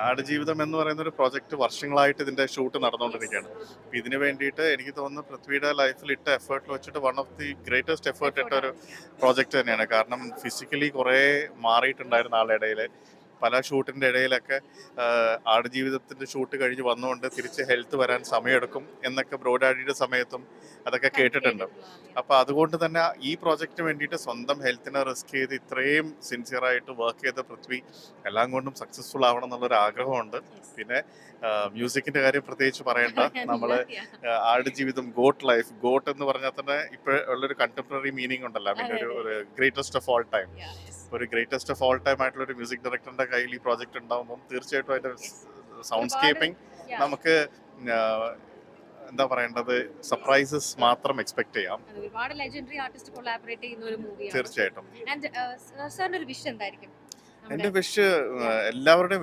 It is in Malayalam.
ആടുജീവിതം എന്ന് പറയുന്ന ഒരു പ്രോജക്റ്റ് വർഷങ്ങളായിട്ട് ഇതിന്റെ ഷൂട്ട് നടന്നുകൊണ്ടിരിക്കുകയാണ്. അപ്പൊ ഇതിനു വേണ്ടിയിട്ട് എനിക്ക് തോന്നുന്നു പൃഥ്വിയുടെ ലൈഫിൽ ഇട്ട എഫേർട്ടിൽ വെച്ചിട്ട് one of the greatest effort ഇട്ട ഒരു പ്രോജക്റ്റ് തന്നെയാണ്. കാരണം ഫിസിക്കലി കുറേ മാറിയിട്ടുണ്ടായിരുന്ന ആളുടെ ഇടയിൽ പല ഷൂട്ടിന്റെ ഇടയിലൊക്കെ ആടുജീവിതത്തിന്റെ ഷൂട്ട് കഴിഞ്ഞ് വന്നുകൊണ്ട് തിരിച്ച് ഹെൽത്ത് വരാൻ സമയമെടുക്കും എന്നൊക്കെ ബ്രോഡാഡിയുടെ സമയത്തും അതൊക്കെ കേട്ടിട്ടുണ്ട്. അപ്പൊ അതുകൊണ്ട് തന്നെ ഈ പ്രോജക്റ്റിന് വേണ്ടിയിട്ട് സ്വന്തം ഹെൽത്തിനെ റിസ്ക് ചെയ്ത് ഇത്രയും സിൻസിയറായിട്ട് വർക്ക് ചെയ്ത പൃഥ്വി എല്ലാം കൊണ്ടും സക്സസ്ഫുൾ ആവണം എന്നുള്ളൊരു ആഗ്രഹമുണ്ട്. പിന്നെ മ്യൂസിക്കിന്റെ കാര്യം പ്രത്യേകിച്ച് പറയണ്ട. നമ്മള് ആടുജീവിതം ഗോട്ട് എന്ന് പറഞ്ഞാൽ തന്നെ ഇപ്പൊ ഉള്ളൊരു കണ്ടംപററി മീനിങ് ഉണ്ടല്ലോ. ഐ മീൻ ഒരു ഗ്രേറ്റസ്റ്റ് ഓഫ് ഓൾ ടൈം, ഒരു ഗ്രേറ്റസ്റ്റ് ഓഫ് ഓൾ ടൈം ആയിട്ടുള്ള ഒരു മ്യൂസിക് ഡയറക്ടറിന്റെ കയ്യിൽ ഈ പ്രോജക്റ്റ് ഉണ്ടാകുമ്പോൾ തീർച്ചയായിട്ടും അതിന്റെ സൗണ്ട്സ്കേപ്പിംഗ് നമുക്ക് എന്താ പറയേണ്ടത്, സർപ്രൈസസ് മാത്രം എക്സ്പെക്ട് ചെയ്യാം. ഒരുപാട് ലെജൻഡറി ആർട്ടിസ്റ്റ് കൊളാബറേറ്റ് ചെയ്യുന്ന ഒരു മൂവിയാണ്. തീർച്ചയായിട്ടും ആൻഡ് സാറിന്റെ ഒരു വിഷ് എന്തായിരിക്കും? എന്റെ വിഷ് എല്ലാവരുടെയും